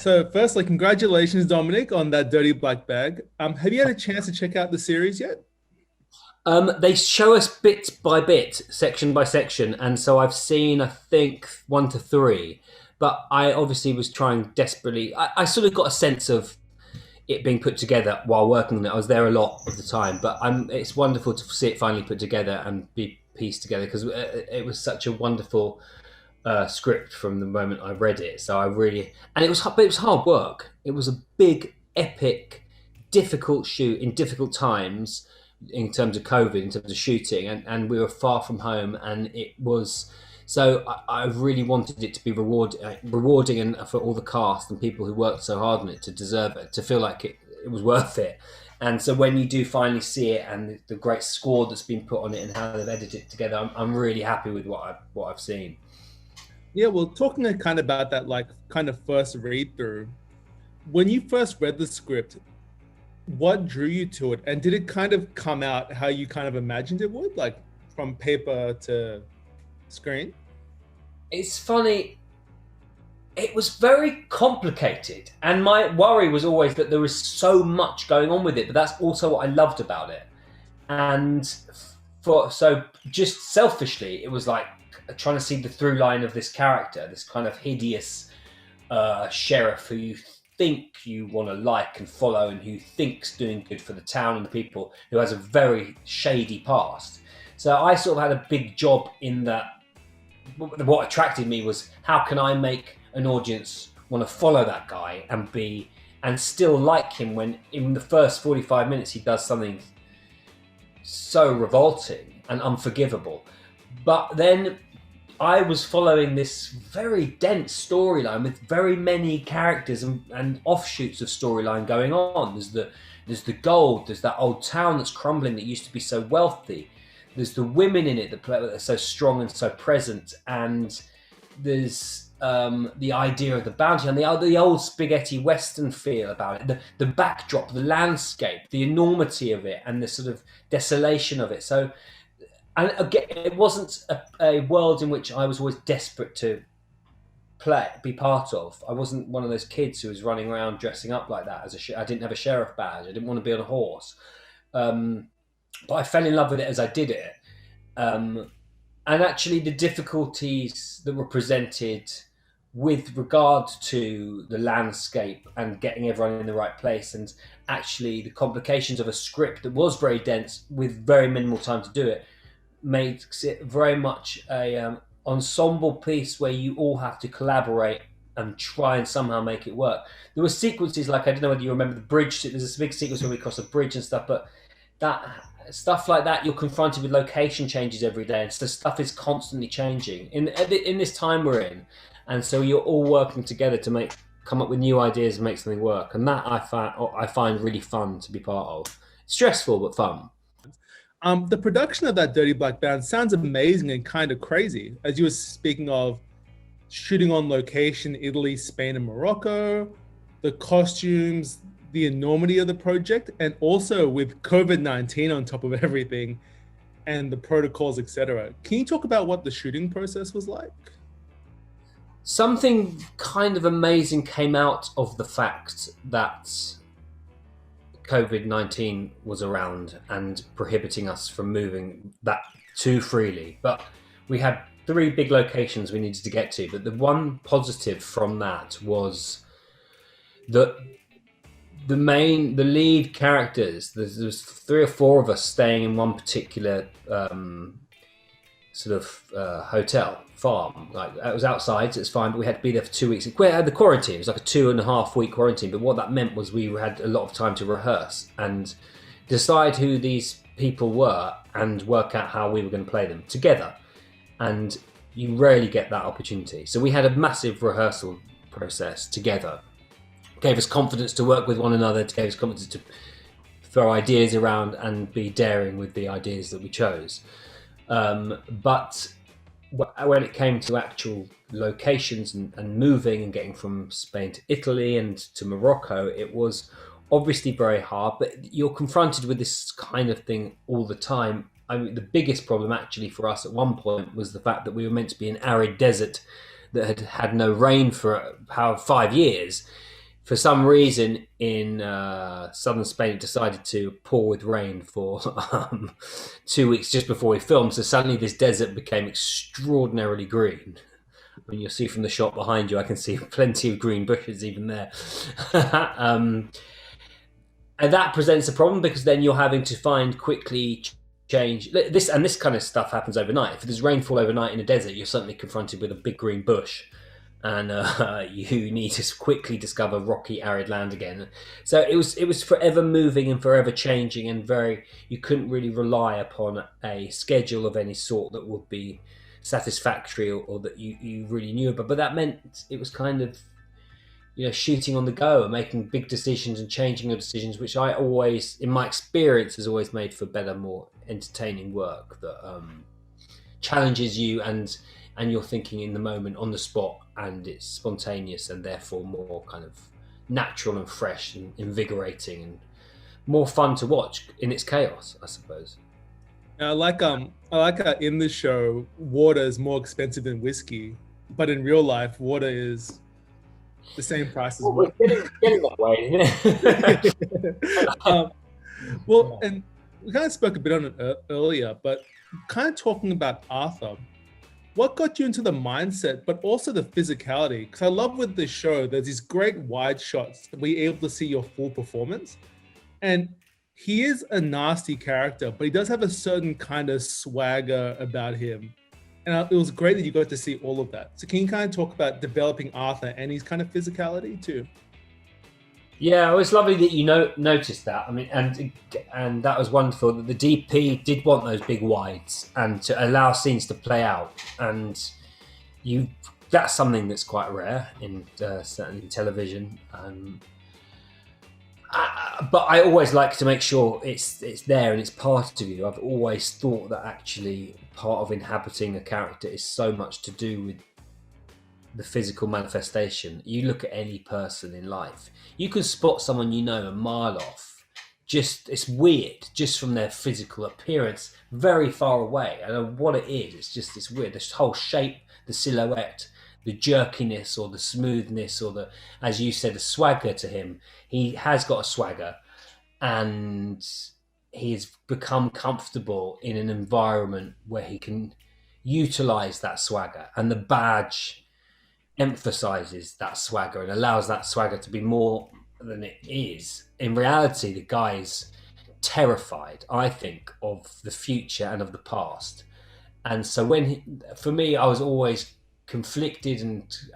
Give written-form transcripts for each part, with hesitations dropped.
So, firstly, congratulations, Dominic, on that Dirty Black Bag. Have you had a chance to check out the series yet? They show us bit by bit, section by section, and so I've seen, I think, one to three. But I obviously was trying desperately. I sort of got a sense of it being put together while working on it. I was there a lot of the time, but it's wonderful to see it finally put together and be pieced together because it was such a wonderful script from the moment I read it. So I really, and it was hard work. It was a big, epic, difficult shoot in difficult times in terms of COVID, in terms of shooting, and we were far from home, and it was. So I really wanted it to be rewarding, and for all the cast and people who worked so hard on it to deserve it, to feel like it was worth it. And so when you do finally see it and the great score that's been put on it and how they've edited it together, I'm really happy with what I've seen. Yeah, well, talking kind of about that, like, kind of first read through, when you first read the script, what drew you to it? And did it kind of come out how you kind of imagined it would, like from paper to screen? It's funny. It was very complicated, and my worry was always that there was so much going on with it. But that's also what I loved about it. And so just selfishly, it was like trying to see the through line of this character, this kind of hideous sheriff who you think you want to like and follow, and who thinks doing good for the town and the people, who has a very shady past. So I sort of had a big job in that. What attracted me was how can I make an audience want to follow that guy and still like him when in the first 45 minutes he does something so revolting and unforgivable. But then I was following this very dense storyline with very many characters and offshoots of storyline going on. There's the gold. There's that old town that's crumbling that used to be so wealthy. There's the women in it that are so strong and so present, and there's the idea of the bounty and the old spaghetti western feel about it. The backdrop, the landscape, the enormity of it, and the sort of desolation of it. So, and again, it wasn't a world in which I was always desperate to be part of. I wasn't one of those kids who was running around dressing up like that. I didn't have a sheriff badge. I didn't want to be on a horse. But I fell in love with it as I did it. And actually, the difficulties that were presented with regard to the landscape and getting everyone in the right place, and actually the complications of a script that was very dense with very minimal time to do it, makes it very much a ensemble piece where you all have to collaborate and try and somehow make it work. There were sequences like, I don't know whether you remember the bridge. There's a big sequence where we cross a bridge and stuff, but that stuff like that, you're confronted with location changes every day, and so stuff is constantly changing in this time we're in, and so you're all working together to come up with new ideas and make something work, and that I find really fun to be part of. Stressful but fun. The production of that Dirty Black Band sounds amazing and kind of crazy. As you were speaking of shooting on location, Italy, Spain, and Morocco, the costumes, the enormity of the project, and also with COVID-19 on top of everything and the protocols, etc. Can you talk about what the shooting process was like? Something kind of amazing came out of the fact that COVID-19 was around and prohibiting us from moving that too freely. But we had three big locations we needed to get to. But the one positive from that was that the lead characters, there's three or four of us staying in one particular sort of hotel farm. Like, it was outside, so it's fine, but we had to be there for 2 weeks. We had the quarantine. It was like a 2.5 week quarantine. But what that meant was we had a lot of time to rehearse and decide who these people were and work out how we were going to play them together. And you rarely get that opportunity. So we had a massive rehearsal process together. Gave us confidence to work with one another. Gave us confidence to throw ideas around and be daring with the ideas that we chose. But when it came to actual locations and moving and getting from Spain to Italy and to Morocco, it was obviously very hard, but you're confronted with this kind of thing all the time. I mean, the biggest problem actually for us at one point was the fact that we were meant to be in arid desert that had had no rain for 5 years. for some reason in southern Spain, it decided to pour with rain for 2 weeks just before we filmed. So suddenly this desert became extraordinarily green. I mean, you'll see from the shot behind you, I can see plenty of green bushes even there. And that presents a problem because then you're having to find quickly change this, and this kind of stuff happens overnight. If there's rainfall overnight in a desert, you're suddenly confronted with a big green bush, and you need to quickly discover rocky, arid land again. So it was forever moving and forever changing, and you couldn't really rely upon a schedule of any sort that would be satisfactory or that you really knew about. But that meant it was kind of, shooting on the go and making big decisions and changing your decisions, which I always, in my experience, has always made for better, more entertaining work that challenges you and you're thinking in the moment, on the spot, and it's spontaneous and therefore more kind of natural and fresh and invigorating and more fun to watch in its chaos, I suppose. I like how in the show water is more expensive than whiskey, but in real life water is the same price as water. Getting that way, isn't it? And we kind of spoke a bit on it earlier, but kind of talking about Arthur, what got you into the mindset, but also the physicality? Because I love with this show, there's these great wide shots that we're able to see your full performance. And he is a nasty character, but he does have a certain kind of swagger about him. And it was great that you got to see all of that. So can you kind of talk about developing Arthur and his kind of physicality too? Yeah, it was lovely that you noticed that. I mean, and that was wonderful that the DP did want those big wides and to allow scenes to play out. And that's something that's quite rare in certainly in television. But I always like to make sure it's there and it's part of you. I've always thought that actually part of inhabiting a character is so much to do with the physical manifestation. You look at any person in life, you can spot someone a mile off. It's weird, just from their physical appearance, very far away. I don't know what it is. It's weird. This whole shape, the silhouette, the jerkiness or the smoothness or the, as you said, the swagger to him. He has got a swagger, and he's become comfortable in an environment where he can utilize that swagger, and the badge emphasizes that swagger and allows that swagger to be more than it is. In reality, the guy's terrified, I think, of the future and of the past. And so for me, I was always conflicted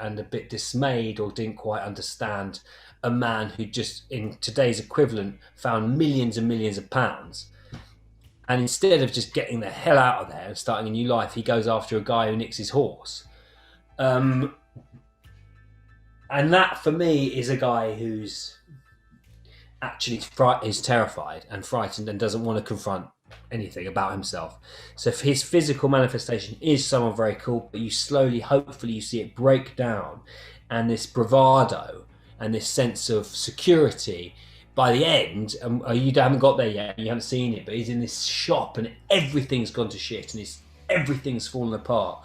and a bit dismayed, or didn't quite understand a man who just, in today's equivalent, found millions and millions of pounds. And instead of just getting the hell out of there and starting a new life, he goes after a guy who nicks his horse. And that, for me, is a guy who's actually is terrified and frightened and doesn't want to confront anything about himself. So his physical manifestation is someone very cool, but you slowly, hopefully, you see it break down, and this bravado and this sense of security. By the end, you haven't got there yet, you haven't seen it, but he's in this shop and everything's gone to shit and everything's fallen apart.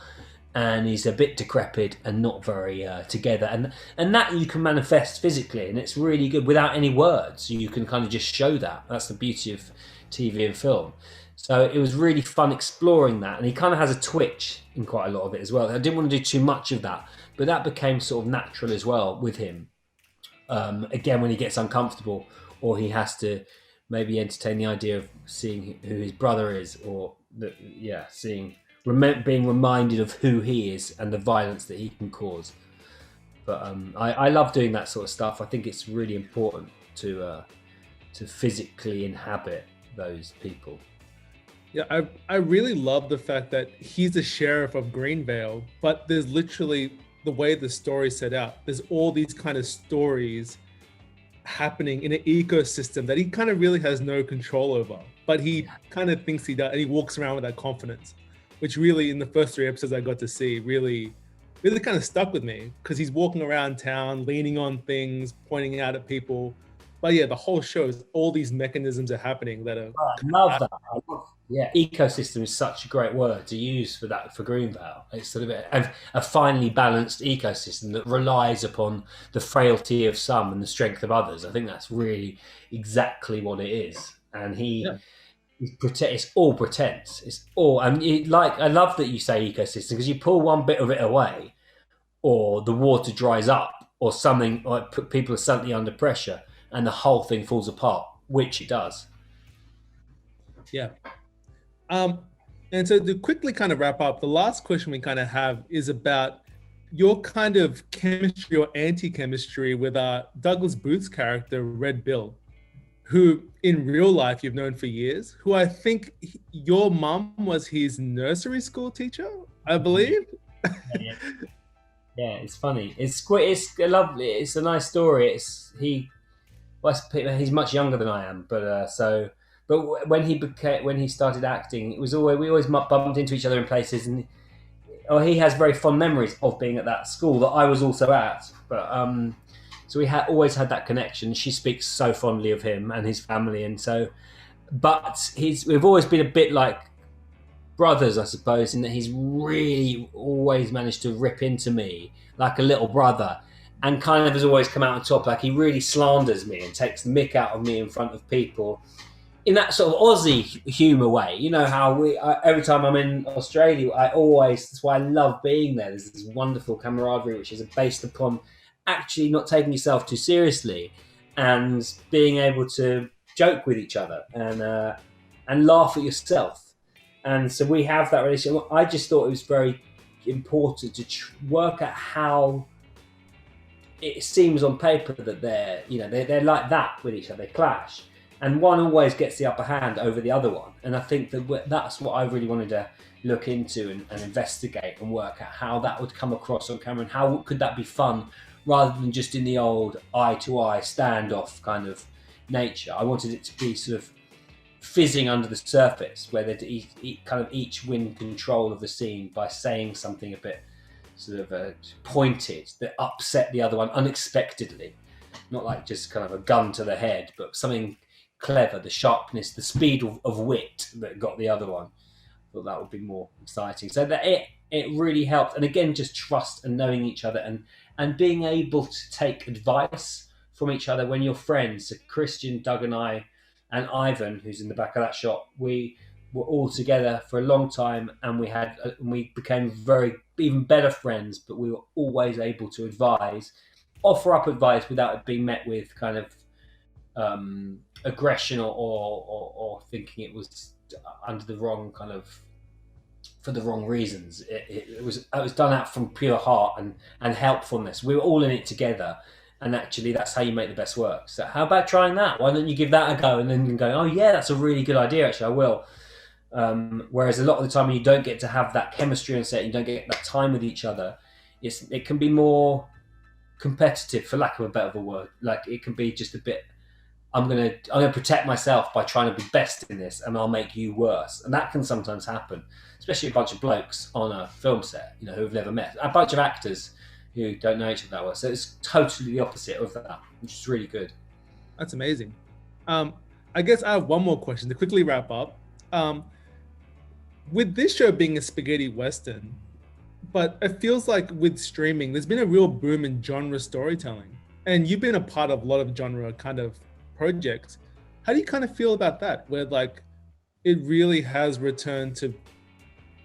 And he's a bit decrepit and not very together, and that you can manifest physically, and it's really good without any words. You can kind of just show that. That's the beauty of TV and film. So it was really fun exploring that, and he kind of has a twitch in quite a lot of it as well. I didn't want to do too much of that, but that became sort of natural as well with him. Again, when he gets uncomfortable, or he has to maybe entertain the idea of seeing who his brother is, or being reminded of who he is and the violence that he can cause. But I love doing that sort of stuff. I think it's really important to physically inhabit those people. Yeah, I really love the fact that he's the sheriff of Greenvale, but there's literally, the way the story's set out, there's all these kind of stories happening in an ecosystem that he kind of really has no control over, but he kind of thinks he does, and he walks around with that confidence, which really, in the first 3 episodes I got to see, really kind of stuck with me, because he's walking around town, leaning on things, pointing out at people. But yeah, the whole show is all these mechanisms are happening that are... I love that. Yeah, ecosystem is such a great word to use for that for Greenvale. It's sort of a finely balanced ecosystem that relies upon the frailty of some and the strength of others. I think that's really exactly what it is. And Yeah. it's all pretense. It's all, and I love that you say ecosystem because you pull one bit of it away, or the water dries up, or something, or people are suddenly under pressure, and the whole thing falls apart, which it does. Yeah. Um, and so to quickly kind of wrap up, the last question we kind of have is about your kind of chemistry or anti-chemistry with Douglas Booth's character, Red Bill, who in real life you've known for years, who I think your mum was his nursery school teacher, I believe. Yeah. Yeah, it's funny. It's lovely. It's a nice story. He's much younger than I am, but when he started acting, it was always we always bumped into each other in places, and he has very fond memories of being at that school that I was also at. But so we had always had that connection. She speaks so fondly of him and his family, and so, but we've always been a bit like brothers, I suppose, in that he's really always managed to rip into me like a little brother, and kind of has always come out on top. Like he really slanders me and takes the mick out of me in front of people in that sort of Aussie humour way. You know how every time I'm in Australia, that's why I love being there. There's this wonderful camaraderie which is based upon actually not taking yourself too seriously and being able to joke with each other and laugh at yourself. And so we have that relationship. I just thought it was very important to work out how it seems on paper that they're like that with each other. They clash, and one always gets the upper hand over the other one. And I think that's what I really wanted to look into and investigate and work out how that would come across on camera and how could that be fun rather than just in the old eye to eye standoff kind of nature. I wanted it to be sort of fizzing under the surface, where they each win control of the scene by saying something a bit sort of pointed that upset the other one unexpectedly, not like just kind of a gun to the head, but something clever, the sharpness, the speed of wit that got the other one. I thought that would be more exciting. So that it really helped, and again, just trust and knowing each other and being able to take advice from each other when you're friends. So Christian, Doug, and I, and Ivan, who's in the back of that shot, we were all together for a long time, and we became even better friends. But we were always able to offer up advice without it being met with kind of aggression or thinking it was under the wrong kind of for the wrong reasons. It was done out from pure heart and helpfulness. We were all in it together. And actually, that's how you make the best work. So how about trying that? Why don't you give that a go and then go, oh yeah, that's a really good idea, actually, I will. Whereas a lot of the time when you don't get to have that chemistry on set, you don't get that time with each other, it can be more competitive, for lack of a better word. Like it can be just a bit, I'm gonna protect myself by trying to be best in this, and I'll make you worse. And that can sometimes happen, especially a bunch of blokes on a film set, who've never met. A bunch of actors who don't know each other that well. So it's totally the opposite of that, which is really good. That's amazing. I guess I have one more question to quickly wrap up. With this show being a spaghetti western, but it feels like with streaming, there's been a real boom in genre storytelling. And you've been a part of a lot of genre kind of projects. How do you kind of feel about that? Where like it really has returned to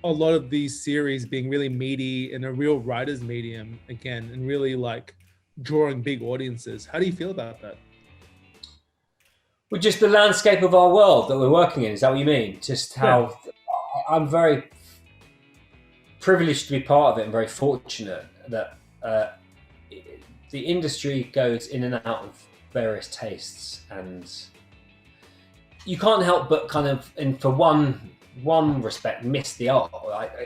a lot of these series being really meaty in a real writer's medium again, and really like drawing big audiences. How do you feel about that? Well, just the landscape of our world that we're working in. Is that what you mean? Just how I'm very privileged to be part of it and very fortunate that the industry goes in and out of various tastes, and you can't help but kind of, and for one respect, miss the art.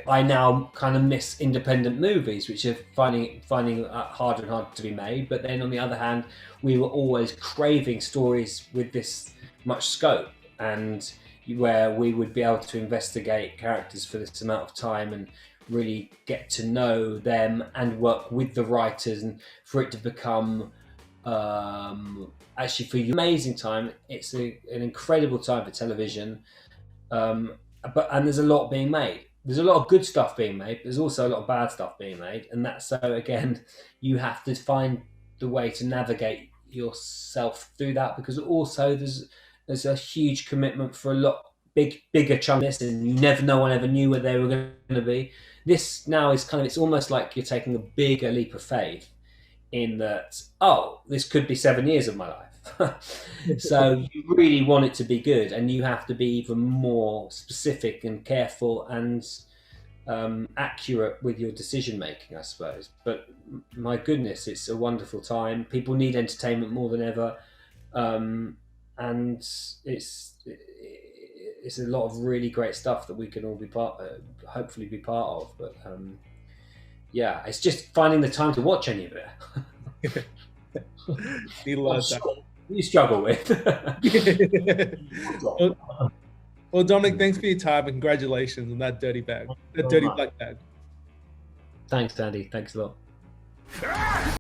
I now kind of miss independent movies, which are finding harder and harder to be made. But then on the other hand, we were always craving stories with this much scope, and where we would be able to investigate characters for this amount of time and really get to know them and work with the writers, and for it to become actually for you amazing time. It's an incredible time for television. and there's a lot being made. There's a lot of good stuff being made. But there's also a lot of bad stuff being made, and that's so again, you have to find the way to navigate yourself through that, because also there's a huge commitment for a lot bigger chunks, and you never no one ever knew where they were going to be. This now is kind of, it's almost like you're taking a bigger leap of faith in that, oh, this could be 7 years of my life. So you really want it to be good, and you have to be even more specific and careful and accurate with your decision making, I suppose. But my goodness, it's a wonderful time. People need entertainment more than ever, and it's a lot of really great stuff that we can all be hopefully be part of. But yeah, it's just finding the time to watch any of it. You struggle with. Well, Dominic, thanks for your time and congratulations on that dirty bag, that dirty black bag. Thanks, Andy. Thanks a lot.